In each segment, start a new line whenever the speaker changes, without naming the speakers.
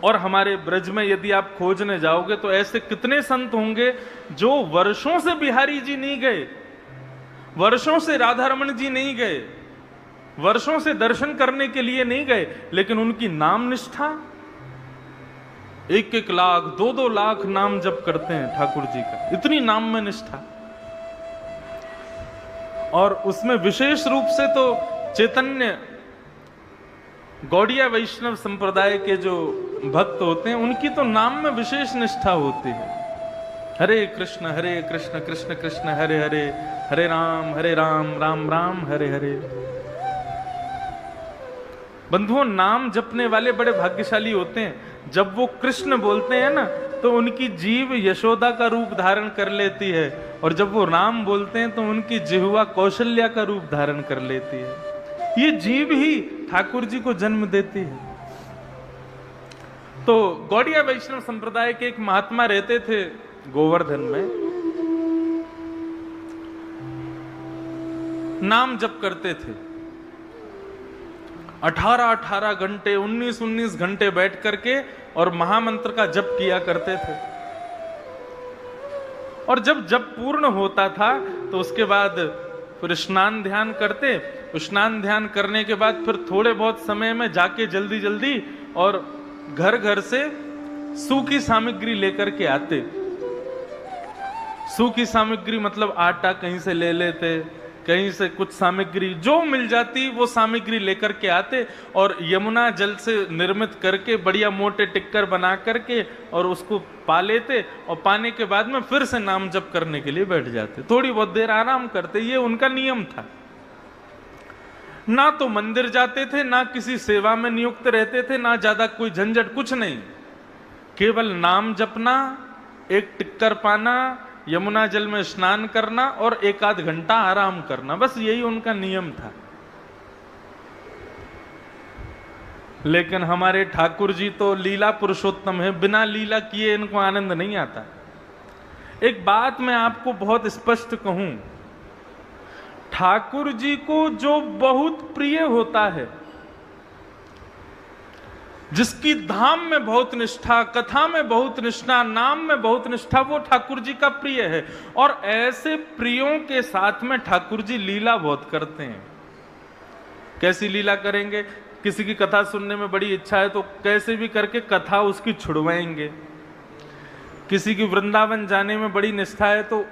और हमारे ब्रज में यदि आप खोजने जाओगे तो ऐसे कितने संत होंगे जो वर्षों से बिहारी जी नहीं गए, वर्षों से राधा रमन जी नहीं गए, वर्षों से दर्शन करने के लिए नहीं गए, लेकिन उनकी नाम निष्ठा, 1-1 लाख 2-2 लाख नाम जप करते हैं ठाकुर जी का, इतनी नाम में निष्ठा। और उसमें विशेष रूप से तो चैतन्य गौड़िया वैष्णव संप्रदाय के जो भक्त होते हैं उनकी तो नाम में विशेष निष्ठा होती है। हरे कृष्ण कृष्ण कृष्ण हरे हरे, हरे राम राम राम हरे हरे। बंधुओं, नाम जपने वाले बड़े भाग्यशाली होते हैं। जब वो कृष्ण बोलते हैं ना तो उनकी जीभ यशोदा का रूप धारण कर लेती है, और जब वो राम बोलते हैं तो उनकी जिह्वा कौशल्या का रूप धारण कर लेती है। ये जीभ ही ठाकुर जी को जन्म देती है। तो गौड़िया वैष्णव संप्रदाय के एक महात्मा रहते थे गोवर्धन में, नाम जप करते थे 18-18 घंटे 19-19 घंटे बैठ करके, और महामंत्र का जप किया करते थे। और जब जप पूर्ण होता था तो उसके बाद फिर स्नान ध्यान करते, स्नान ध्यान करने के बाद फिर थोड़े बहुत समय में जाके जल्दी जल्दी और घर घर से सूखी सामग्री लेकर के आते। सूखी सामग्री मतलब आटा कहीं से ले लेते, कहीं से कुछ सामग्री जो मिल जाती वो सामग्री लेकर के आते, और यमुना जल से निर्मित करके बढ़िया मोटे टिक्कर बना करके और उसको पा लेते, और पाने के बाद में फिर से नाम जप करने के लिए बैठ जाते। थोड़ी बहुत देर आराम करते, ये उनका नियम था। ना तो मंदिर जाते थे, ना किसी सेवा में नियुक्त रहते थे, ना ज्यादा कोई झंझट, कुछ नहीं। केवल नाम जपना, एक टिक्कर पाना, यमुना जल में स्नान करना और 1-8 घंटा आराम करना, बस यही उनका नियम था। लेकिन हमारे ठाकुर जी तो लीला पुरुषोत्तम है, बिना लीला किए इनको आनंद नहीं आता। एक बात मैं आपको बहुत स्पष्ट कहूं, ठाकुर जी को जो बहुत प्रिय होता है, जिसकी धाम में बहुत निष्ठा, कथा में बहुत निष्ठा, नाम में बहुत निष्ठा, वो ठाकुर जी का प्रिय है। और ऐसे प्रियों के साथ में ठाकुर जी लीला बहुत करते हैं। कैसी लीला करेंगे? किसी की कथा सुनने में बड़ी इच्छा है तो कैसे भी करके कथा उसकी छुड़वाएंगे। किसी की वृंदावन जाने में बड़ी निष्ठा है तो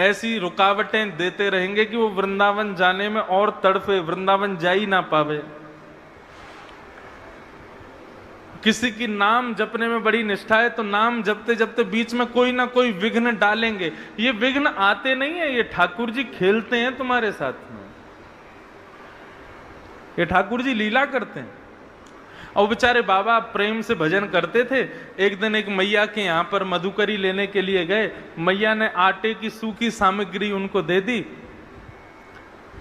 ऐसी रुकावटें देते रहेंगे कि वो वृंदावन जाने में और तड़फे, वृंदावन जा ही ना पावे। किसी की नाम जपने में बड़ी निष्ठा है तो नाम जपते जपते बीच में कोई ना कोई विघ्न डालेंगे। ये विघ्न आते नहीं है, ये ठाकुर जी खेलते हैं तुम्हारे साथ में, ये ठाकुर जी लीला करते हैं। और बेचारे बाबा प्रेम से भजन करते थे। एक दिन एक मैया के यहाँ पर मधुकरी लेने के लिए गए, मैया ने आटे की सूखी सामग्री उनको दे दी।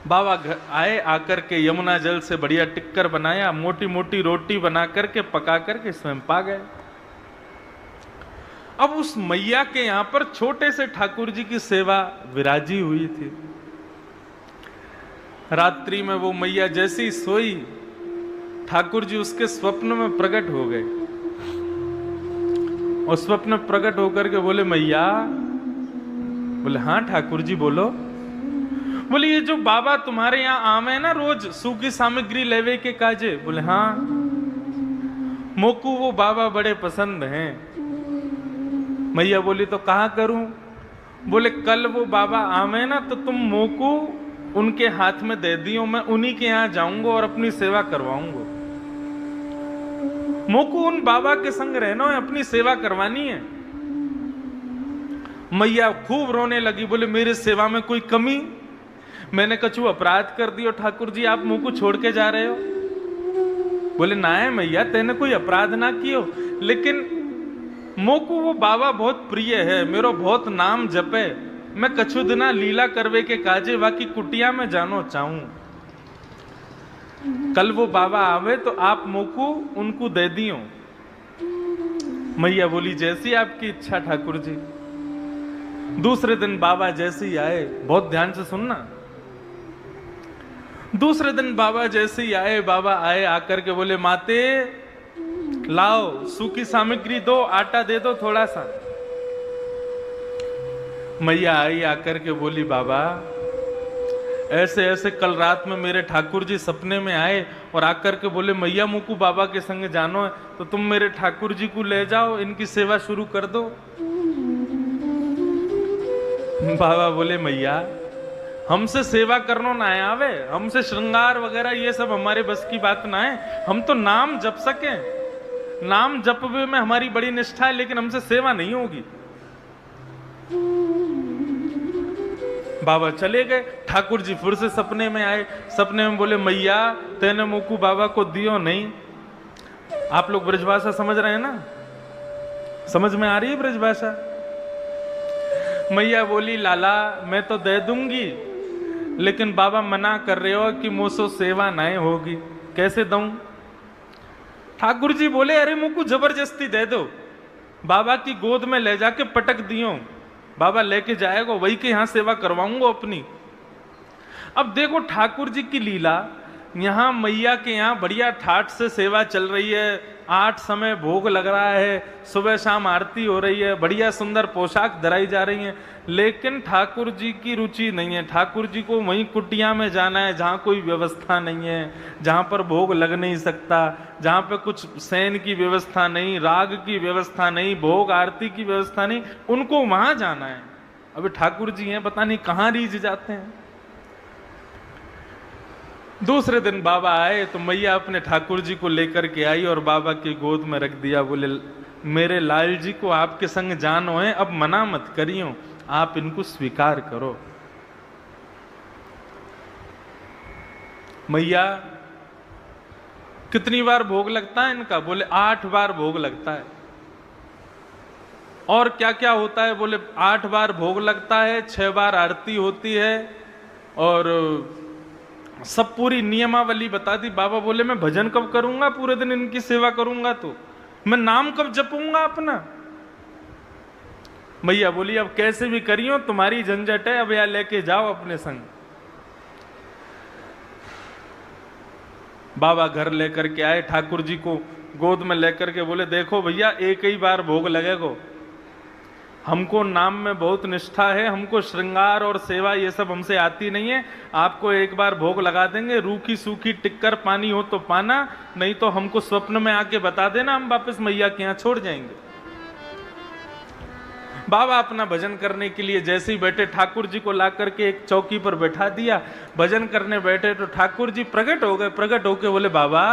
बाबा आए, आकर के यमुना जल से बढ़िया टिक्कर बनाया, मोटी मोटी रोटी बना करके पका करके स्वयं पा गए। अब उस मैया के यहां पर छोटे से ठाकुर जी की सेवा विराजी हुई थी। रात्रि में वो मैया जैसी सोई, ठाकुर जी उसके स्वप्न में प्रकट हो गए, और स्वप्न प्रकट होकर के बोले मैया। बोले हाँ ठाकुर जी बोलो। बोले ये जो बाबा तुम्हारे यहाँ आवे ना रोज सूखी सामग्री लेवे के काजे। बोले हाँ, मोकू वो बाबा बड़े पसंद हैं। मैया बोली तो कहाँ करूं? बोले कल वो बाबा आवे ना तो तुम मोकू उनके हाथ में दे दियो, मैं उन्हीं के यहाँ जाऊंगा और अपनी सेवा करवाऊंगा। मोकू उन बाबा के संग रहना है, अपनी सेवा करवानी है। मैया खूब रोने लगी, बोले मेरे सेवा में कोई कमी? मैंने कछु अपराध कर दियो ठाकुर जी, आप मुंह को छोड़ के जा रहे हो? बोले ना है मैया, तेने कोई अपराध ना कियो, लेकिन मोकू वो बाबा बहुत प्रिय है, मेरो बहुत नाम जपे, मैं कछु दिना लीला करवे के काजे बाकी कुटिया में जानो चाहूं। कल वो बाबा आवे तो आप मोकू उनको दे दियो। मैया बोली जैसी आपकी इच्छा ठाकुर जी। दूसरे दिन बाबा जैसे ही आए, बहुत ध्यान से सुनना, दूसरे दिन बाबा जैसे ही आए, बाबा आए आकर के बोले माते लाओ सूखी सामग्री दो, आटा दे दो थोड़ा सा। मैया आई, आकर के बोली बाबा ऐसे ऐसे कल रात में मेरे ठाकुर जी सपने में आए और आकर के बोले मैया मुकु बाबा के संग जानो है, तो तुम मेरे ठाकुर जी को ले जाओ, इनकी सेवा शुरू कर दो। बाबा बोले मैया हमसे सेवा करनो ना आवे, हमसे श्रृंगार वगैरह ये सब हमारे बस की बात ना है, हम तो नाम जप सके, नाम जपवे में हमारी बड़ी निष्ठा है, लेकिन हमसे सेवा नहीं होगी। बाबा चले गए। ठाकुर जी फिर से सपने में आए, सपने में बोले मैया तेने मुकु बाबा को दियो नहीं। आप लोग ब्रजभाषा समझ रहे हैं ना, समझ में आ रही है ब्रजभाषा? मैया बोली लाला मैं तो दे दूंगी, लेकिन बाबा मना कर रहे हो कि मुझसे सेवा नहीं होगी, कैसे दूं? ठाकुर जी बोले अरे मुकु जबरदस्ती दे दो, बाबा की गोद में ले जाके पटक दियो, बाबा लेके जाएगा, वही के यहां सेवा करवाऊंगा अपनी। अब देखो ठाकुर जी की लीला, यहां मैया के यहां बढ़िया ठाठ से सेवा चल रही है, 8 समय भोग लग रहा है, सुबह शाम आरती हो रही है, बढ़िया सुंदर पोशाक धराई जा रही है, लेकिन ठाकुर जी की रुचि नहीं है। ठाकुर जी को वहीं कुटिया में जाना है जहां कोई व्यवस्था नहीं है, जहां पर भोग लग नहीं सकता, जहां पे कुछ शयन की व्यवस्था नहीं, राग की व्यवस्था नहीं, भोग आरती की व्यवस्था नहीं, उनको वहां जाना है। अभी ठाकुर जी हैं पता नहीं कहां रीझ जाते हैं। दूसरे दिन बाबा आए तो मैया अपने ठाकुर जी को लेकर के आई और बाबा की गोद में रख दिया। बोले मेरे लाल जी को आपके संग जानो है, अब मना मत करियो, आप इनको स्वीकार करो। मैया कितनी बार भोग लगता है इनका? बोले 8 बार भोग लगता है। और क्या क्या होता है? बोले 8 बार भोग लगता है, 6 बार आरती होती है, और सब पूरी नियमावली बता दी। बाबा बोले मैं भजन कब करूंगा, पूरे दिन इनकी सेवा करूंगा, तो मैं नाम कब जपूंगा अपना? मैया बोली अब कैसे भी करियो, तुम्हारी झंझट है, अब यहाँ लेके जाओ अपने संग। बाबा घर लेकर के आए, ठाकुर जी को गोद में लेकर के बोले देखो भैया एक ही बार भोग लगेगा, हमको नाम में बहुत निष्ठा है, हमको श्रृंगार और सेवा ये सब हमसे आती नहीं है, आपको एक बार भोग लगा देंगे, रूखी सूखी टिक्कर पानी हो तो पाना, नहीं तो हमको स्वप्न में आके बता देना, हम वापस मैया के यहाँ छोड़ जाएंगे। बाबा अपना भजन करने के लिए जैसे ही बैठे, ठाकुर जी को ला करके एक चौकी पर बैठा दिया, भजन करने बैठे तो ठाकुर जी प्रकट हो गए। प्रकट होके बोले बाबा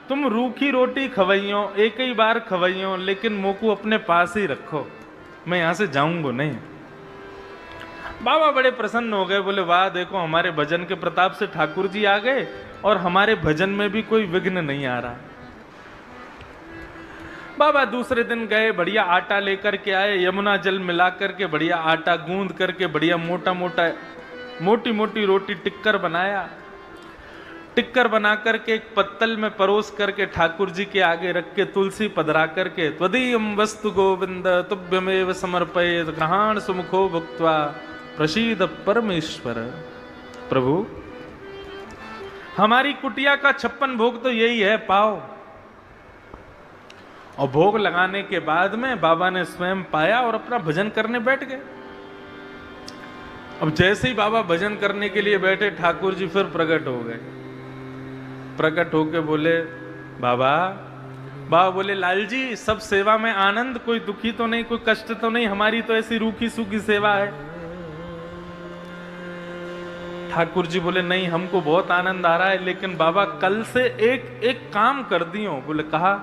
तुम रूखी रोटी खवाइयो, एक ही बार खवाइयो, लेकिन मोकू अपने पास ही रखो, मैं यहां से जाऊंगा नहीं। बाबा बड़े प्रसन्न हो गए, बोले वाह देखो हमारे भजन के प्रताप से ठाकुर जी आ गए और हमारे भजन में भी कोई विघ्न नहीं आ रहा। बाबा दूसरे दिन गए, बढ़िया आटा लेकर के आए, यमुना जल मिला करके बढ़िया आटा गूंद करके बढ़िया मोटा मोटा मोटी मोटी रोटी टिक्कर बनाया। टिक्कर बना करके एक पत्तल में परोस करके ठाकुर जी के आगे रख के तुलसी पधरा करके त्वदीयम वस्तु गोविंद तुभ्यमेव समर्पयेत् ग्रहाण सुमुखो भुक्त्वा प्रसीद परमेश्वर। प्रभु हमारी कुटिया का 56 भोग तो यही है, पाओ। और भोग लगाने के बाद में बाबा ने स्वयं पाया और अपना भजन करने बैठ गए। अब जैसे ही बाबा भजन करने के लिए बैठे, ठाकुर जी फिर प्रकट हो गए। प्रकट होके बोले बाबा, बाबा बोले लाल जी सब सेवा में आनंद, कोई दुखी तो नहीं, कोई कष्ट तो नहीं, हमारी तो ऐसी रूखी सूखी सेवा है। ठाकुर जी बोले नहीं हमको बहुत आनंद आ रहा है, लेकिन बाबा कल से एक काम कर दियो। बोले कहा?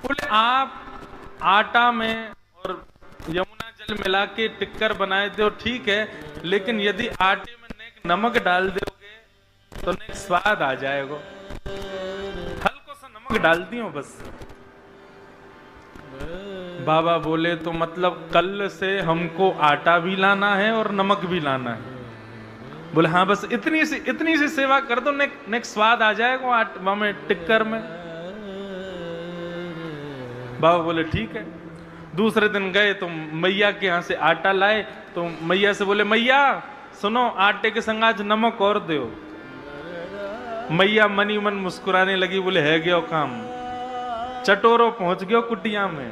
बोले आप आटा में और यमुना जल मिला के टिक्कर बनाए दो ठीक है, लेकिन यदि आटे में नमक डाल दोगे तो नेक स्वाद आ जाएगा, हल्को सा नमक डाल दियो बस। बाबा बोले तो मतलब कल से हमको आटा भी लाना है और नमक भी लाना है? बोले हाँ बस इतनी सी सेवा कर दो, नेक स्वाद आ जाएगा में टिक्कर में। बाबा बोले ठीक है। दूसरे दिन गए तो मैया के यहाँ से आटा लाए, तो मैया से बोले मैया सुनो आटे के संग आज नमक और दो। मैया मनी मन मुस्कुराने लगी, बोले है गया काम, चटोरो पहुंच गयो कुटिया में।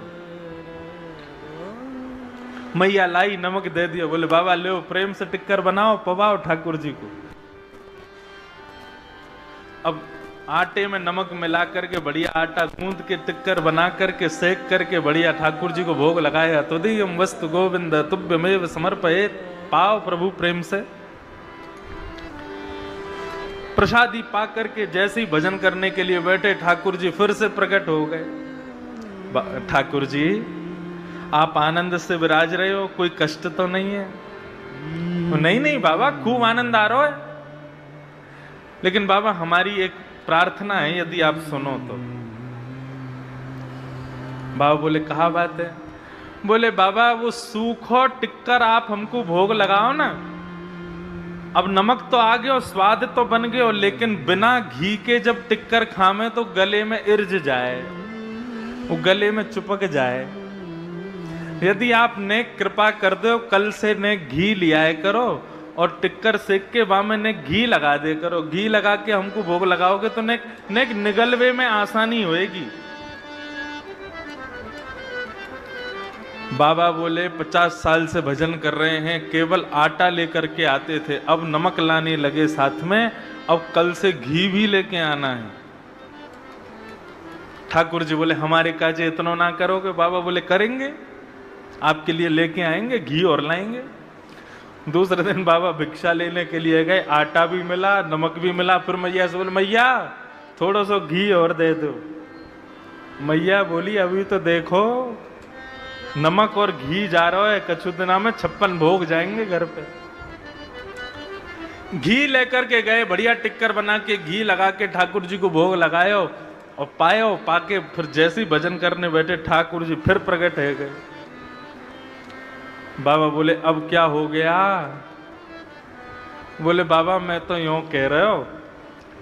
मैया लाई, नमक दे दियो, बोले बाबा ले प्रेम से टिक्कर बनाओ, पवाओ ठाकुर जी को। अब आटे में नमक मिला करके बढ़िया आटा गूंद के टिक्कर बना करके सेक करके बढ़िया ठाकुर जी को भोग लगाया। तो दियम वस्तु गोविंद तुभ्यमेव समर्पयेत्, पाओ प्रभु प्रेम से। प्रसादी पा करके जैसे ही भजन करने के लिए बैठे, ठाकुर जी फिर से प्रकट हो गए। ठाकुर जी आप आनंद से विराज रहे हो, कोई कष्ट तो नहीं है? नहीं नहीं बाबा, खूब आनंद आ रहा है, लेकिन बाबा हमारी एक प्रार्थना है, यदि आप सुनो तो। बाबा बोले कहा बात है? बोले बाबा वो सूखो टिक्कर आप हमको भोग लगाओ ना। अब नमक तो आ गया, स्वाद तो बन गया, लेकिन बिना घी के जब टिक्कर खामे तो गले में इर्ज जाए, वो गले में चिपक जाए। यदि आप ने कृपा कर दो, कल से ने घी लियाए करो और टिक्कर सेक के वहां में ने घी लगा दे करो। घी लगा के हमको भोग लगाओगे तो ने निगलवे में आसानी होएगी। बाबा बोले 50 साल से भजन कर रहे हैं, केवल आटा लेकर के आते थे, अब नमक लाने लगे साथ में, अब कल से घी भी लेके आना है। ठाकुर जी बोले हमारे काजे इतना ना करोगे? बाबा बोले करेंगे, आपके लिए लेके आएंगे, घी और लाएंगे। दूसरे दिन बाबा भिक्षा लेने के लिए गए, आटा भी मिला, नमक भी मिला। फिर मैया से बोले मैया थोड़ा सा घी और दे दो। मैया बोली अभी तो देखो नमक और घी जा रहा है, कछु दिना में 56 भोग जाएंगे घर पे। घी लेकर के गए, बढ़िया टिक्कर बना के घी लगा के ठाकुर जी को भोग लगायो और पायो। पाके फिर जैसे ही भजन करने बैठे ठाकुर जी फिर प्रकट है गए। बाबा बोले अब क्या हो गया? बोले बाबा मैं तो यूं कह रहे हो,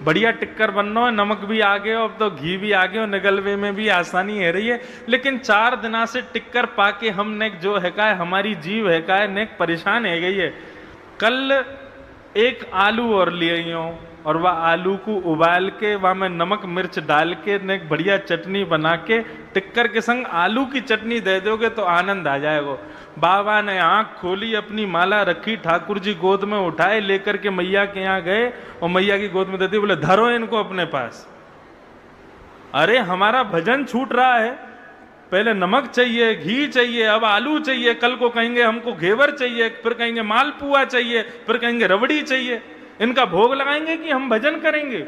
बढ़िया टिक्कर बनना है, नमक भी आ गया, अब तो घी भी आ गया, निगलवे में भी आसानी है रही है, लेकिन 4 दिना से टिक्कर पाके हमने जो है का हमारी जीव है का ने परेशान है गई है। कल एक आलू और लिए और वह आलू को उबाल के वहां में नमक मिर्च डाल के ने बढ़िया चटनी बना के टिक्कर के संग आलू की चटनी दे दोगे तो आनंद आ जाएगा। बाबा ने आंख खोली, अपनी माला रखी, ठाकुर जी गोद में उठाए, लेकर के मैया के यहाँ गए और मैया की गोद में देते बोले धरो इनको अपने पास। अरे हमारा भजन छूट रहा है, पहले नमक चाहिए, घी चाहिए, अब आलू चाहिए, कल को कहेंगे हमको घेवर चाहिए, फिर कहेंगे मालपुआ चाहिए, फिर कहेंगे रबड़ी चाहिए। इनका भोग लगाएंगे कि हम भजन करेंगे?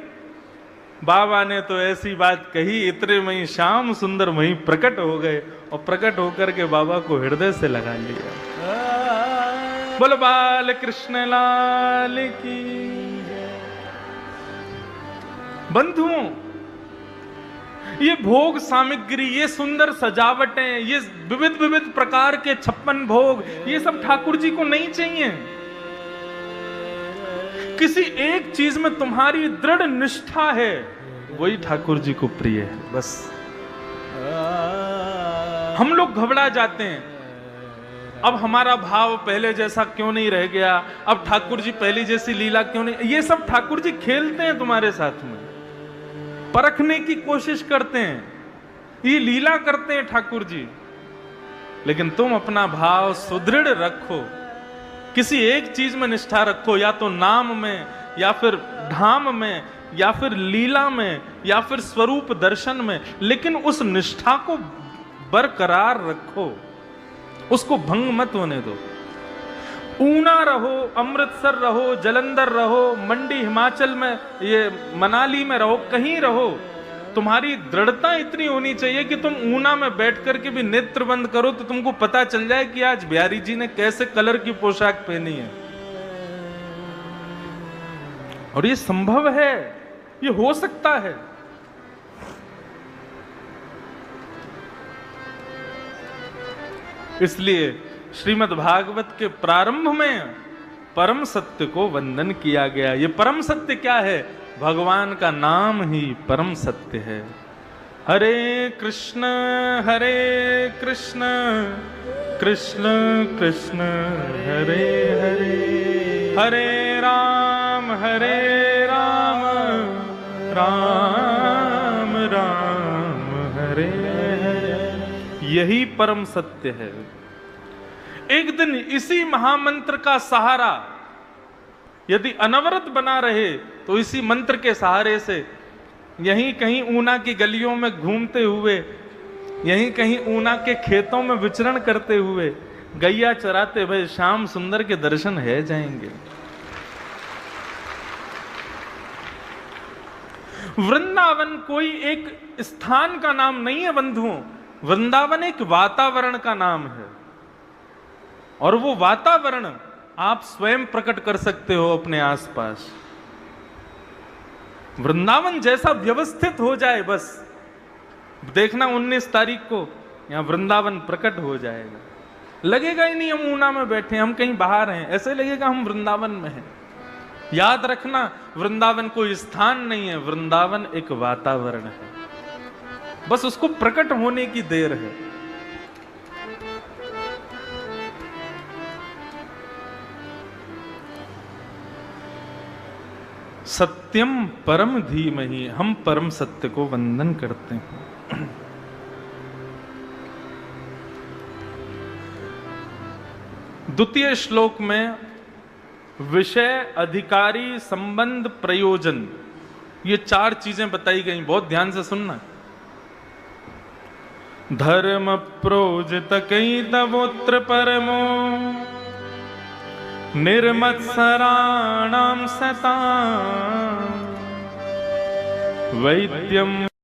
बाबा ने तो ऐसी बात कही, इतने में ही श्याम सुंदर वहीं प्रकट हो गए और प्रकट होकर के बाबा को हृदय से लगा लिया। बोलो बाल कृष्ण लाल की। बंधुओं, ये भोग सामग्री, ये सुंदर सजावटें, ये विविध विविध प्रकार के 56 भोग, ये सब ठाकुर जी को नहीं चाहिए। किसी एक चीज में तुम्हारी दृढ़ निष्ठा है, वही ठाकुर जी को प्रिय है। बस हम लोग घबरा जाते हैं, अब हमारा भाव पहले जैसा क्यों नहीं रह गया, अब ठाकुर जी पहले जैसी लीला क्यों नहीं। ये सब ठाकुर जी खेलते हैं तुम्हारे साथ में, परखने की कोशिश करते हैं, ये लीला करते हैं ठाकुर जी। लेकिन तुम अपना भाव सुदृढ़ रखो, किसी एक चीज में निष्ठा रखो, या तो नाम में, या फिर धाम में, या फिर लीला में, या फिर स्वरूप दर्शन में, लेकिन उस निष्ठा को बरकरार रखो, उसको भंग मत होने दो। ऊना रहो, अमृतसर रहो, जलंधर रहो, मंडी हिमाचल में, ये मनाली में रहो, कहीं रहो, तुम्हारी दृढ़ता इतनी होनी चाहिए कि तुम ऊना में बैठ करके भी नेत्र बंद करो तो तुमको पता चल जाए कि आज बिहारी जी ने कैसे कलर की पोशाक पहनी है। और ये संभव है, ये हो सकता है। इसलिए श्रीमद् भागवत के प्रारंभ में परम सत्य को वंदन किया गया। ये परम सत्य क्या है? भगवान का नाम ही परम सत्य है। हरे कृष्ण कृष्ण कृष्ण हरे हरे, हरे राम राम राम राम सहारे हैं, यही परम सत्य है। एक दिन इसी महामंत्र का सहारा यदि अनवरत बना रहे तो इसी मंत्र के सहारे से यहीं कहीं ऊना की गलियों में घूमते हुए, यहीं कहीं ऊना के खेतों में विचरण करते हुए, गैया चराते हुए श्याम सुंदर के दर्शन है जाएंगे। वृंदावन कोई एक स्थान का नाम नहीं है बंधुओं, वृंदावन एक वातावरण का नाम है। और वो वातावरण आप स्वयं प्रकट कर सकते हो अपने आसपास। वृंदावन जैसा व्यवस्थित हो जाए, बस देखना 19 तारीख को यहां वृंदावन प्रकट हो जाएगा। लगेगा ही नहीं हम ऊना में बैठे, हम कहीं बाहर हैं, ऐसे लगेगा हम वृंदावन में हैं। याद रखना, वृंदावन कोई स्थान नहीं है, वृंदावन एक वातावरण है, बस उसको प्रकट होने की देर है। सत्यम परम धीमहि, हम परम सत्य को वंदन करते हैं। द्वितीय श्लोक में विषय, अधिकारी, संबंध, प्रयोजन, ये 4 चीजें बताई गई, बहुत ध्यान से सुनना। धर्म प्रोजित कई तवोत्र परमो निर्मत्सराणां सतां वैद्यम